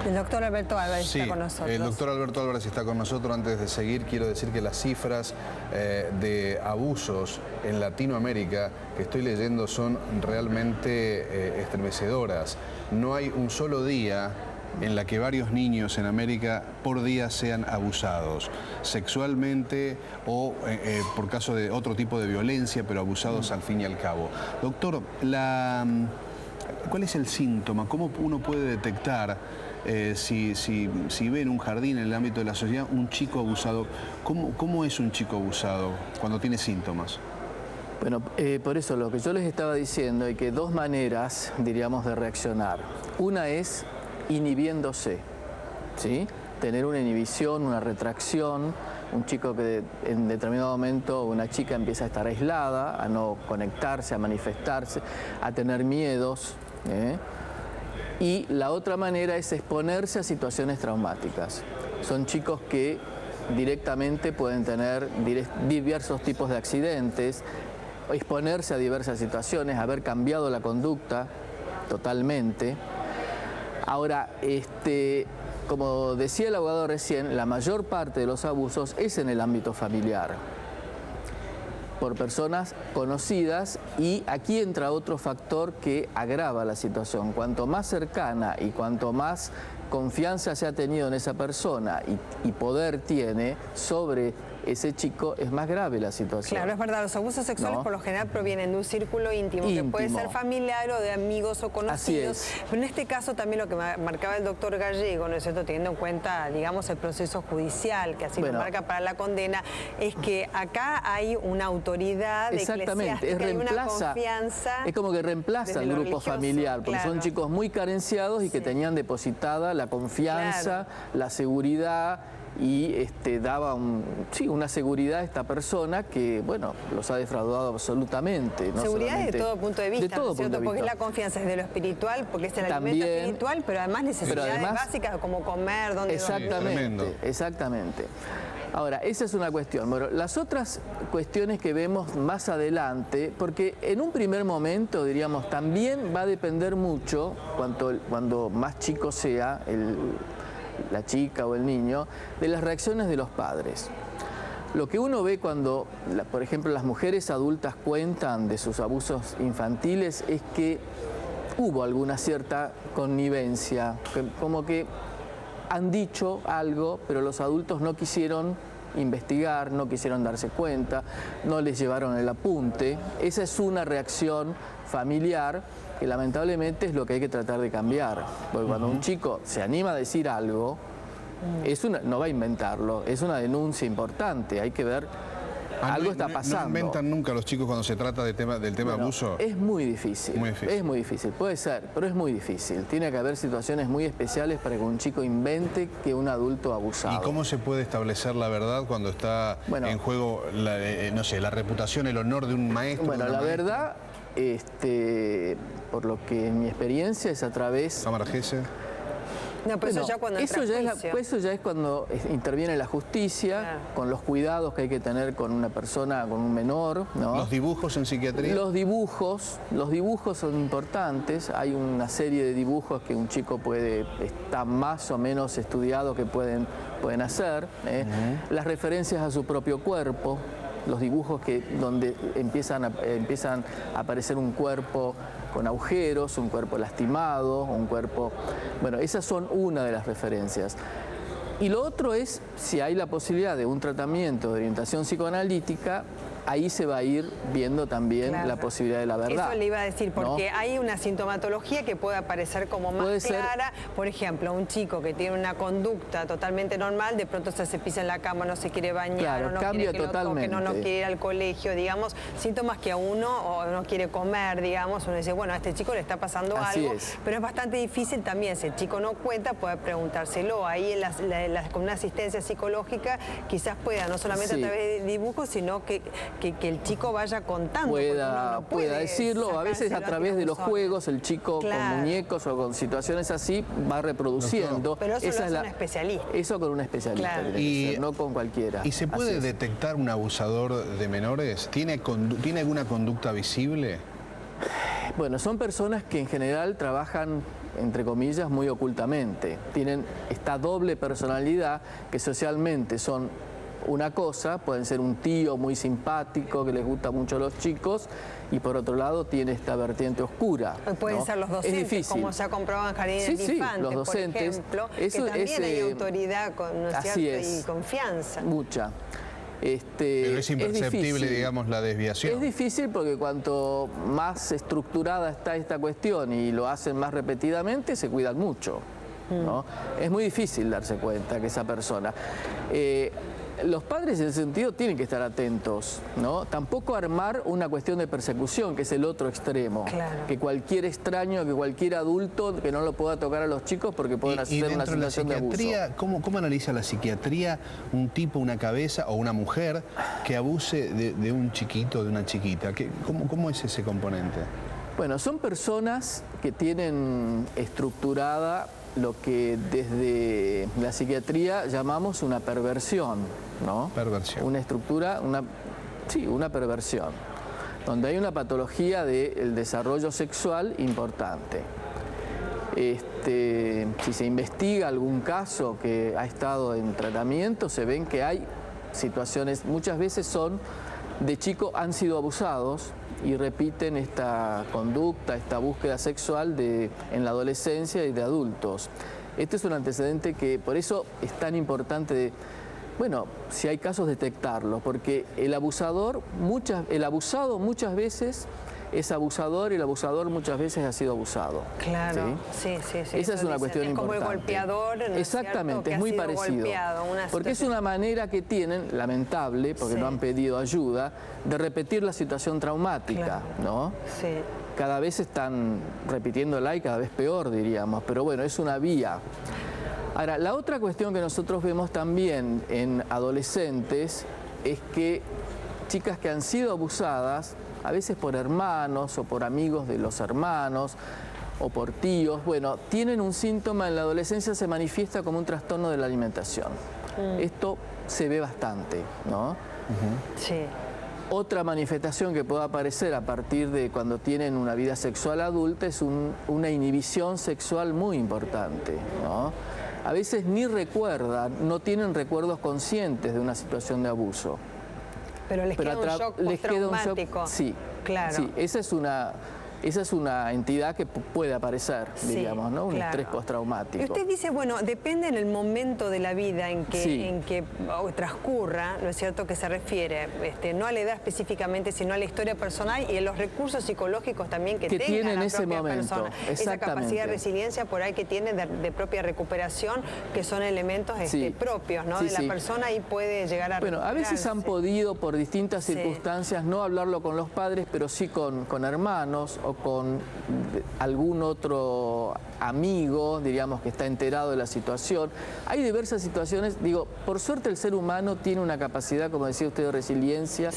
El doctor Alberto Álvarez está con nosotros. El doctor Alberto Álvarez está con nosotros. Antes de seguir, quiero decir que las cifras de abusos en Latinoamérica que estoy leyendo son realmente estremecedoras. No hay un solo día en la que varios niños en América por día sean abusados sexualmente o por caso de otro tipo de violencia, pero abusados al fin y al cabo. Doctor, ¿cuál es el síntoma? ¿Cómo uno puede detectar si ve en un jardín, en el ámbito de la sociedad, un chico abusado? ¿Cómo es un chico abusado cuando tiene síntomas? Bueno, por eso lo que yo les estaba diciendo, hay que dos maneras, diríamos, de reaccionar. Una es inhibiéndose, ¿sí? Tener una inhibición, una retracción. Un chico que en determinado momento, una chica empieza a estar aislada, a no conectarse, a manifestarse, a tener miedos. Y la otra manera es exponerse a situaciones traumáticas. Son chicos que directamente pueden tener diversos tipos de accidentes, exponerse a diversas situaciones, haber cambiado la conducta totalmente. Ahora, como decía el abogado recién, la mayor parte de los abusos es en el ámbito familiar, por personas conocidas, y aquí entra otro factor que agrava la situación. Cuanto más cercana y cuanto más confianza se ha tenido en esa persona y poder tiene sobre ese chico, es más grave la situación. Claro, es verdad, los abusos sexuales por lo general provienen de un círculo íntimo, que puede ser familiar o de amigos o conocidos. Así es. Pero en este caso también lo que marcaba el doctor Gallego, ¿no es cierto?, teniendo en cuenta, digamos, el proceso judicial, que así lo marca para la condena, es que acá hay una autoridad eclesiástica, hay una confianza. Es como que reemplaza al grupo familiar, porque son chicos muy carenciados y que tenían depositada la confianza, la seguridad, y daba una seguridad a esta persona que, bueno, los ha defraudado absolutamente. No seguridad de todo punto de vista, de todo punto de vista. Porque es la confianza desde lo espiritual, porque es el alimento espiritual, pero además necesidades básicas como comer, dónde dormir. Exactamente. Ahora, esa es una cuestión. Bueno, las otras cuestiones que vemos más adelante, porque en un primer momento, diríamos, también va a depender mucho, cuando más chico sea la chica o el niño, de las reacciones de los padres. Lo que uno ve cuando, por ejemplo, las mujeres adultas cuentan de sus abusos infantiles es que hubo alguna cierta connivencia, como que han dicho algo, pero los adultos no quisieron investigar, no quisieron darse cuenta, no les llevaron el apunte. Esa es una reacción familiar que lamentablemente es lo que hay que tratar de cambiar. Porque cuando un chico se anima a decir algo, no va a inventarlo, es una denuncia importante, hay que ver, algo está pasando. ¿No inventan nunca los chicos cuando se trata del tema abuso? Es muy difícil, es muy difícil, puede ser, pero es muy difícil. Tiene que haber situaciones muy especiales para que un chico invente que un adulto abusado. ¿Y cómo se puede establecer la verdad cuando está en juego, no sé, la reputación, el honor de un maestro? Bueno, la verdad, por lo que en mi experiencia es a través... ¿Cámara Gese? No, pero eso ya cuando eso ya es cuando interviene la justicia, con los cuidados que hay que tener con una persona, con un menor, ¿no? ¿Los dibujos en psiquiatría? Los dibujos son importantes. Hay una serie de dibujos que un chico está más o menos estudiado que pueden hacer. Las referencias a su propio cuerpo, los dibujos donde empiezan a aparecer un cuerpo con agujeros, un cuerpo lastimado, un cuerpo... Bueno, esas son una de las referencias. Y lo otro es, si hay la posibilidad de un tratamiento de orientación psicoanalítica, ahí se va a ir viendo también la posibilidad de la verdad. Eso le iba a decir, porque hay una sintomatología que puede aparecer como más clara. Por ejemplo, un chico que tiene una conducta totalmente normal, de pronto se pisa en la cama, no se quiere bañar, o no quiere que lo toquen, no quiere ir al colegio, digamos, síntomas que a uno o no quiere comer, digamos, uno dice, bueno, a este chico le está pasando algo, pero es bastante difícil también, si el chico no cuenta, puede preguntárselo. Ahí con una asistencia psicológica quizás pueda, no solamente a través de dibujos, sino que el chico vaya contando. Pueda decirlo, a veces a través de los juegos, el chico con muñecos o con situaciones así va reproduciendo. Pero eso lo hace un especialista. Eso con un especialista, no con cualquiera. ¿Y se puede detectar un abusador de menores? ¿Tiene alguna conducta visible? Bueno, son personas que en general trabajan, entre comillas, muy ocultamente. Tienen esta doble personalidad que socialmente son una cosa, pueden ser un tío muy simpático que les gusta mucho a los chicos, y por otro lado tiene esta vertiente oscura. Pueden ¿no? ser los docentes, como se ha comprobado en Jardines de Infantes, los docentes, por ejemplo, que también hay autoridad, ¿no es cierto? Y confianza. Mucha. Pero es imperceptible, digamos, la desviación. Es difícil porque cuanto más estructurada está esta cuestión y lo hacen más repetidamente, se cuidan mucho, ¿no? Es muy difícil darse cuenta que esa persona... los padres en ese sentido tienen que estar atentos, ¿no? Tampoco armar una cuestión de persecución, que es el otro extremo. Claro. Que cualquier extraño, que cualquier adulto que no lo pueda tocar a los chicos porque pueden hacer una situación de abuso. ¿Cómo analiza la psiquiatría un tipo, una cabeza o una mujer que abuse de un chiquito, de una chiquita? ¿Cómo es ese componente? Bueno, son personas que tienen estructurada lo que desde la psiquiatría llamamos una perversión, ¿no? Perversión. Una estructura, una perversión, donde hay una patología del desarrollo sexual importante. Si se investiga algún caso que ha estado en tratamiento, se ven que hay situaciones, muchas veces son de chicos han sido abusados y repiten esta conducta, esta búsqueda sexual en la adolescencia y de adultos. Este es un antecedente que por eso es tan importante, si hay casos, detectarlo, porque el abusado muchas veces es abusador y el abusador muchas veces ha sido abusado. Claro, sí. Esa es una cuestión importante. Como el golpeador, ¿no? Exactamente, es muy parecido. Porque es una manera que tienen, lamentable, porque no han pedido ayuda, de repetir la situación traumática, ¿no? Sí. Cada vez están repitiéndola y cada vez peor, diríamos, pero bueno, es una vía. Ahora, la otra cuestión que nosotros vemos también en adolescentes es que chicas que han sido abusadas, a veces por hermanos o por amigos de los hermanos o por tíos, tienen un síntoma en la adolescencia, se manifiesta como un trastorno de la alimentación. Esto se ve bastante, ¿no? Sí. Otra manifestación que puede aparecer a partir de cuando tienen una vida sexual adulta es una inhibición sexual muy importante, ¿no? A veces ni recuerdan, no tienen recuerdos conscientes de una situación de abuso. Pero les queda un shock postraumático. Sí, claro. Sí, esa es una entidad que puede aparecer, digamos, ¿no? Un estrés postraumático. Y usted dice, depende en el momento de la vida en que transcurra, ¿no es cierto?, que se refiere, no a la edad específicamente, sino a la historia personal y a los recursos psicológicos también que tenga la propia persona. Esa capacidad de resiliencia por ahí que tiene de propia recuperación, que son elementos propios, ¿no? De la persona, y puede llegar a recuperarse. A veces han podido, por distintas circunstancias, no hablarlo con los padres, pero sí con hermanos o con algún otro amigo, diríamos, que está enterado de la situación. Hay diversas situaciones, por suerte el ser humano tiene una capacidad, como decía usted, de resiliencia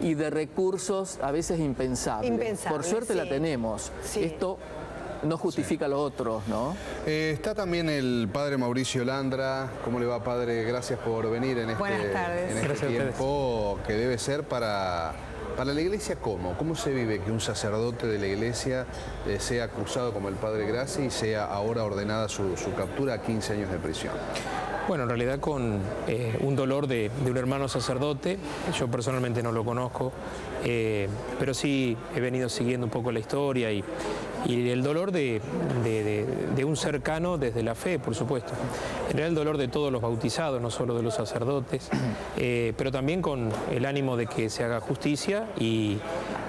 y de recursos a veces impensables. Por suerte la tenemos. Esto no justifica lo otro, ¿no? Está también el padre Mauricio Landra. ¿Cómo le va, padre? Gracias por venir en este tiempo que debe ser para la iglesia. ¿Cómo se vive que un sacerdote de la iglesia sea acusado como el padre Grassi y sea ahora ordenada su captura a 15 años de prisión? Bueno, en realidad con un dolor de un hermano sacerdote. Yo personalmente no lo conozco, pero sí he venido siguiendo un poco la historia y el dolor de un cercano desde la fe, por supuesto. En realidad el dolor de todos los bautizados, no solo de los sacerdotes, pero también con el ánimo de que se haga justicia y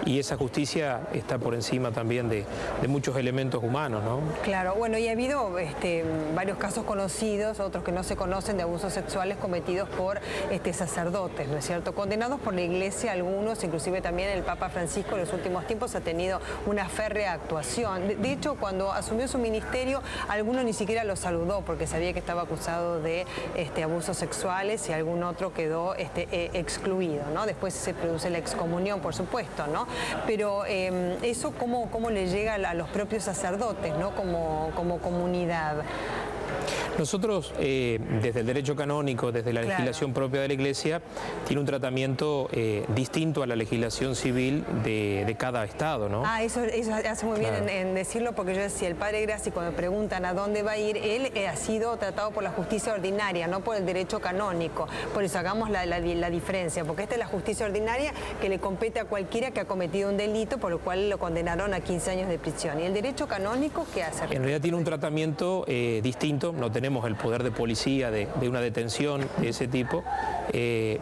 esa justicia está por encima también de muchos elementos humanos, ¿no? Claro, y ha habido varios casos conocidos, otros que no se conocen, de abusos sexuales cometidos por sacerdotes, ¿no es cierto? Condenados por la iglesia algunos, inclusive también el Papa Francisco en los últimos tiempos ha tenido una férrea actuación. De hecho, cuando asumió su ministerio, alguno ni siquiera lo saludó porque sabía que estaba acusado de abusos sexuales y algún otro quedó excluido, ¿no? Después se produce la excomunión, por supuesto, ¿no? Pero eso, ¿cómo le llega a los propios sacerdotes, ¿no? Como comunidad. Nosotros, desde el derecho canónico, desde la legislación propia de la Iglesia, tiene un tratamiento distinto a la legislación civil de cada Estado, ¿no? Eso hace muy bien en decirlo, porque yo decía, el padre Grassi, cuando me preguntan a dónde va a ir, él ha sido tratado por la justicia ordinaria, no por el derecho canónico. Por eso hagamos la diferencia, porque esta es la justicia ordinaria que le compete a cualquiera que ha cometido un delito, por lo cual lo condenaron a 15 años de prisión. ¿Y el derecho canónico qué hace? En realidad tiene un tratamiento distinto, no tenemos el poder de policía de una detención de ese tipo.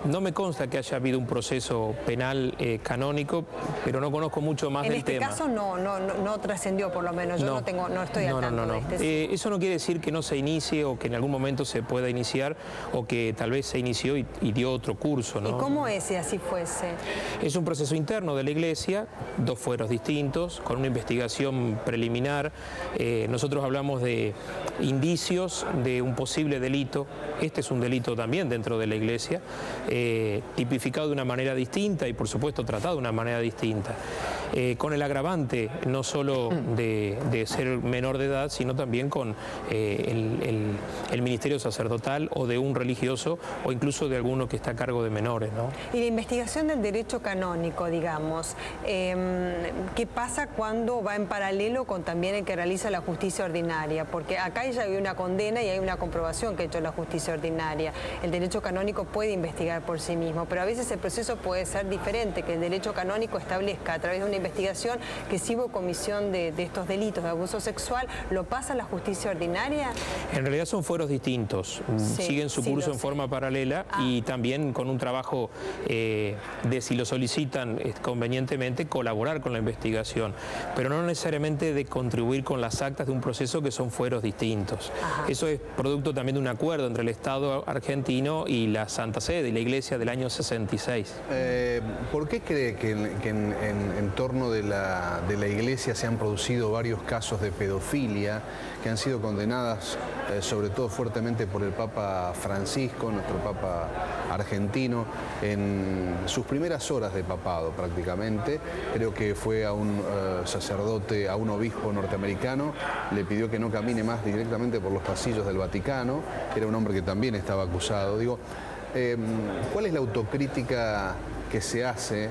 No me consta que haya habido un proceso penal canónico, pero no conozco mucho más del tema. En este caso no trascendió, por lo menos, yo no estoy al tanto de este. Eso no quiere decir que no se inicie o que en algún momento se pueda iniciar o que tal vez se inició y dio otro curso, ¿no? ¿Y cómo es si así fuese? Es un proceso interno de la Iglesia, 2 fueros distintos, con una investigación preliminar. Nosotros hablamos de indicios de un posible delito. Este es un delito también dentro de la Iglesia, tipificado de una manera distinta y por supuesto tratado de una manera distinta. Con el agravante no solo de ser menor de edad, sino también con el ministerio sacerdotal o de un religioso o incluso de alguno que está a cargo de menores, ¿no? Y la investigación del derecho canónico, digamos, ¿qué pasa cuando va en paralelo con también el que realiza la justicia ordinaria? Porque acá ya hay una condena y hay una comprobación que ha hecho la justicia ordinaria. El derecho canónico puede investigar por sí mismo, pero a veces el proceso puede ser diferente, que el derecho canónico establezca a través de una investigación que si hubo comisión de estos delitos de abuso sexual, ¿lo pasa la justicia ordinaria? En realidad son fueros distintos, siguen su curso en forma paralela y también con un trabajo de, si lo solicitan convenientemente, colaborar con la investigación, pero no necesariamente de contribuir con las actas de un proceso que son fueros distintos. Eso es producto también de un acuerdo entre el Estado argentino y la Santa Sede y la Iglesia del año 66. ¿Por qué cree que en torno de la Iglesia se han producido varios casos de pedofilia que han sido condenadas sobre todo fuertemente por el Papa Francisco, nuestro Papa argentino, en sus primeras horas de papado prácticamente? Creo que fue a un sacerdote, a un obispo norteamericano, le pidió que no camine más directamente por los pasillos del Vaticano, era un hombre que también estaba acusado. Digo, ¿cuál es la autocrítica que se hace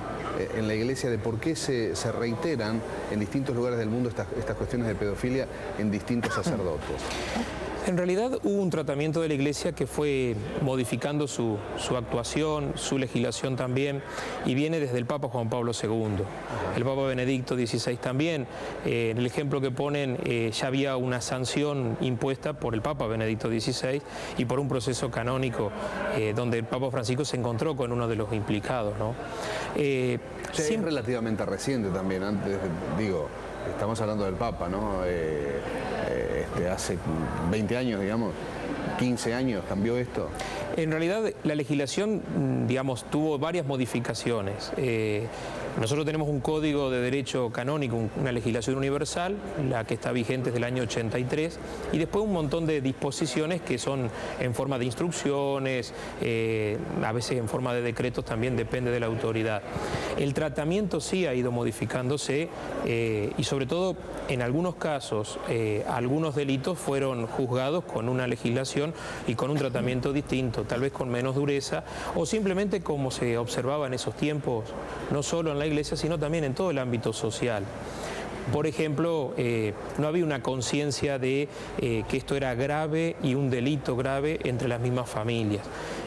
en la Iglesia de por qué se reiteran en distintos lugares del mundo estas cuestiones de pedofilia en distintos sacerdotes? En realidad hubo un tratamiento de la Iglesia que fue modificando su actuación, su legislación también, y viene desde el Papa Juan Pablo II. El Papa Benedicto XVI también. En el ejemplo que ponen ya había una sanción impuesta por el Papa Benedicto XVI y por un proceso canónico donde el Papa Francisco se encontró con uno de los implicados, ¿no? Es relativamente reciente también, antes, digo, estamos hablando del Papa, ¿no? Hace 20 años, digamos, 15 años cambió esto. En realidad la legislación, digamos, tuvo varias modificaciones. Nosotros tenemos un código de derecho canónico, una legislación universal, la que está vigente desde el año 83, y después un montón de disposiciones que son en forma de instrucciones, a veces en forma de decretos, también depende de la autoridad. El tratamiento sí ha ido modificándose y sobre todo en algunos casos, algunos delitos fueron juzgados con una legislación y con un tratamiento distinto, tal vez con menos dureza, o simplemente como se observaba en esos tiempos, no solo en la Iglesia, sino también en todo el ámbito social. Por ejemplo, no había una conciencia de que esto era grave y un delito grave entre las mismas familias.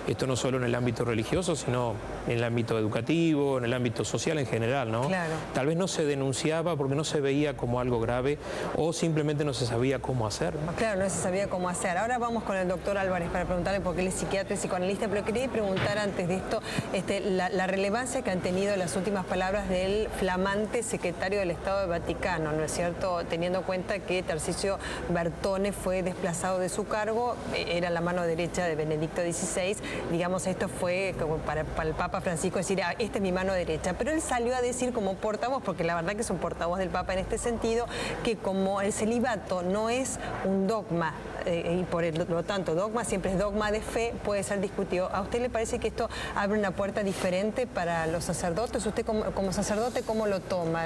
Esto no solo en el ámbito religioso, sino en el ámbito educativo, en el ámbito social en general, ¿no? Claro. Tal vez no se denunciaba porque no se veía como algo grave o simplemente no se sabía cómo hacer. Claro, no se sabía cómo hacer. Ahora vamos con el doctor Álvarez para preguntarle, porque él es psiquiatra y psicoanalista, pero quería preguntar antes de esto la relevancia que han tenido las últimas palabras del flamante secretario del Estado de Vaticano, ¿no es cierto? Teniendo en cuenta que Tarcisio Bertone fue desplazado de su cargo, era la mano derecha de Benedicto XVI, digamos, esto fue como para el Papa Francisco decir, esta es mi mano derecha, pero él salió a decir como portavoz, porque la verdad que es un portavoz del Papa en este sentido, que como el celibato no es un dogma, y por lo tanto dogma siempre es dogma de fe, puede ser discutido. ¿A usted le parece que esto abre una puerta diferente para los sacerdotes? ¿Usted como sacerdote cómo lo toma?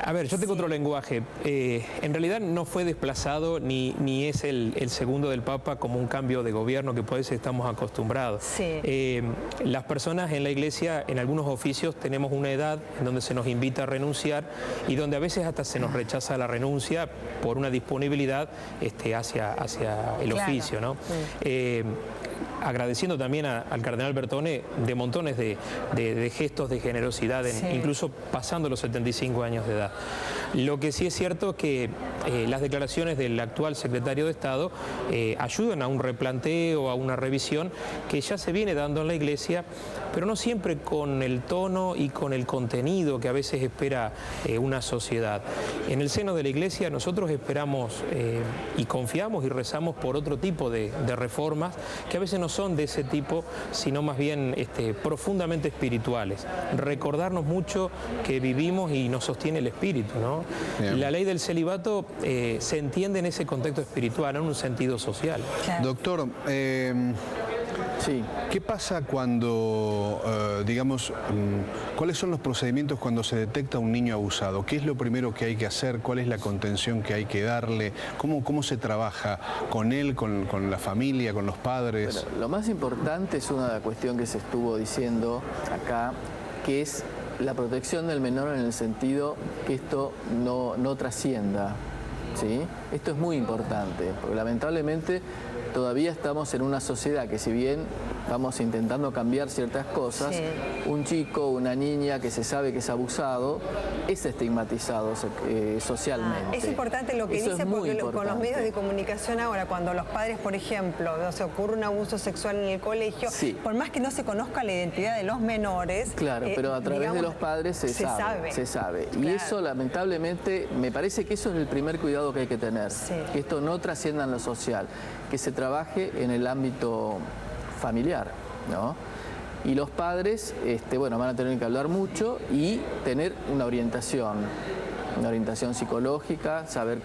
A ver, yo tengo otro lenguaje. En realidad no fue desplazado ni es el segundo del Papa como un cambio de gobierno que por eso estamos acostumbrados. Sí. Las personas en la Iglesia, en algunos oficios, tenemos una edad en donde se nos invita a renunciar y donde a veces hasta se nos rechaza la renuncia por una disponibilidad hacia el oficio, ¿no? Agradeciendo también al cardenal Bertone de montones de gestos de generosidad, incluso pasando los 75 años de edad. Lo que sí es cierto es que las declaraciones del actual secretario de Estado ayudan a un replanteo, a una revisión que ya se viene dando en la Iglesia, pero no siempre con el tono y con el contenido que a veces espera una sociedad. En el seno de la Iglesia nosotros esperamos y confiamos y rezamos por otro tipo de reformas que a veces no son de ese tipo, sino más bien profundamente espirituales. Recordarnos mucho que vivimos y nos sostiene el espíritu, ¿no? La ley del celibato se entiende en ese contexto espiritual, no en un sentido social. Claro. Doctor, sí. ¿Qué pasa cuando, digamos, cuáles son los procedimientos cuando se detecta un niño abusado? ¿Qué es lo primero que hay que hacer? ¿Cuál es la contención que hay que darle? ¿Cómo se trabaja con él, con la familia, con los padres? Bueno, lo más importante es una cuestión que se estuvo diciendo acá, que es la protección del menor en el sentido que esto no trascienda, ¿sí? Esto es muy importante, porque lamentablemente todavía estamos en una sociedad que, si bien vamos intentando cambiar ciertas cosas, sí, un chico, una niña que se sabe que es abusado, es estigmatizado socialmente. Es importante lo que Eso dice, porque con los medios de comunicación ahora, cuando los padres, por ejemplo, se ocurre un abuso sexual en el colegio, sí, por más que no se conozca la identidad de los menores... Claro, pero a través de los padres se sabe. Claro. Y eso, lamentablemente, me parece que eso es el primer cuidado que hay que tener, sí, que esto no trascienda en lo social, que se trabaje en el ámbito familiar, ¿no? Y los padres, bueno, van a tener que hablar mucho y tener una orientación psicológica, saber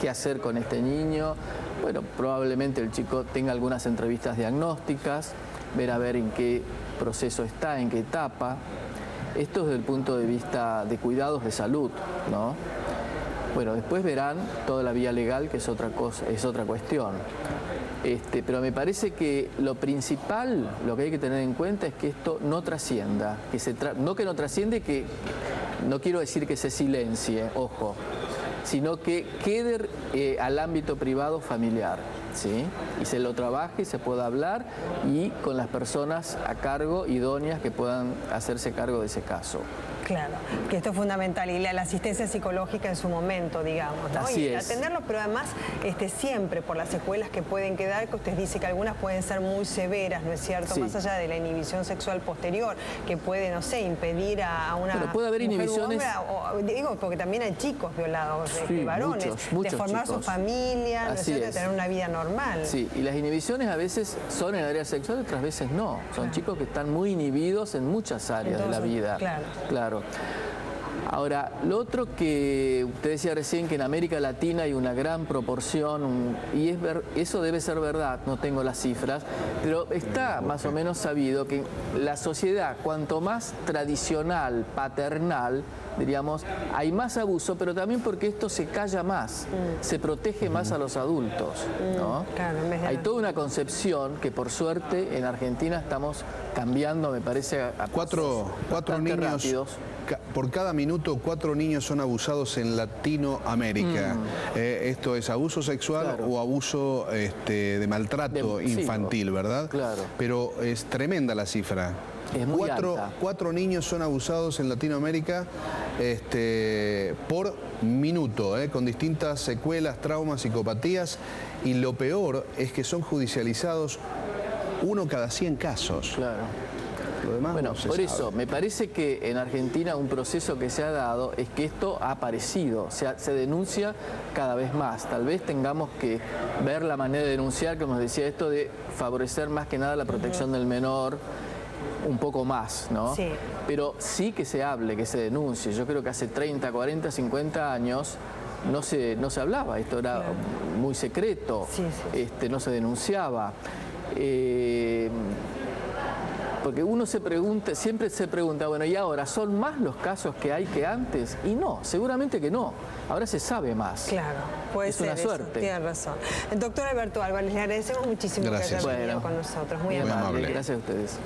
qué hacer con este niño. Bueno, probablemente el chico tenga algunas entrevistas diagnósticas, ver a ver en qué proceso está, en qué etapa. Esto desde el punto de vista de cuidados de salud, ¿no? Bueno, después verán toda la vía legal, que es otra cosa, es otra cuestión. Pero me parece que lo principal, lo que hay que tener en cuenta es que esto no trascienda, no que no trasciende, que no quiero decir que se silencie, ojo, sino que quede al ámbito privado familiar, ¿sí? Y se lo trabaje y se pueda hablar, y con las personas a cargo, idóneas, que puedan hacerse cargo de ese caso. Claro, que esto es fundamental, y la asistencia psicológica en su momento, digamos, ¿no? Así y es. atenderlos, pero además siempre por las secuelas que pueden quedar, que usted dice que algunas pueden ser muy severas, ¿no es cierto? Sí. Más allá de la inhibición sexual posterior, que puede, no sé, impedir a una... Pero puede haber mujer u inhibiciones... hombre, digo, porque también hay chicos violados, sí, varones, muchos de formar chicos. su familia, ¿no es cierto? De tener una vida normal. Sí, y las inhibiciones a veces son en el área sexual, otras veces no. Son chicos que están muy inhibidos en muchas áreas de la vida. Claro. Ahora, lo otro que usted decía recién, que en América Latina hay una gran proporción, y eso debe ser verdad, no tengo las cifras, pero está más o menos sabido que la sociedad, cuanto más tradicional, paternal, diríamos, hay más abuso, pero también porque esto se calla más, se protege más a los adultos, ¿no? Claro, en vez de... Hay toda una concepción que, por suerte, en Argentina estamos cambiando, me parece, a cuatro niños rápidos. Por cada minuto, 4 niños son abusados en Latinoamérica. Esto es abuso sexual, claro, o abuso de maltrato infantil, sí, ¿verdad? Claro. Pero es tremenda la cifra. Es muy alta. 4 niños son abusados en Latinoamérica por minuto, con distintas secuelas, traumas, psicopatías. Y lo peor es que son judicializados 1 cada 100 casos. Claro. Lo demás bueno, no se por sabe. eso, me parece que en Argentina un proceso que se ha dado es que esto ha aparecido, se denuncia cada vez más. Tal vez tengamos que ver la manera de denunciar, como decía, esto de favorecer más que nada la protección del menor, un poco más, ¿no? Sí. Pero sí que se hable, que se denuncie. Yo creo que hace 30, 40, 50 años no se hablaba, esto era muy secreto, no se denunciaba. Porque uno siempre se pregunta, bueno, ¿y ahora son más los casos que hay que antes? Y no, seguramente que no. Ahora se sabe más. Claro, puede ser. Es una suerte. Tiene razón. El doctor Alberto Álvarez, le agradecemos muchísimo que haya venido con nosotros. Muy amable. Gracias a ustedes.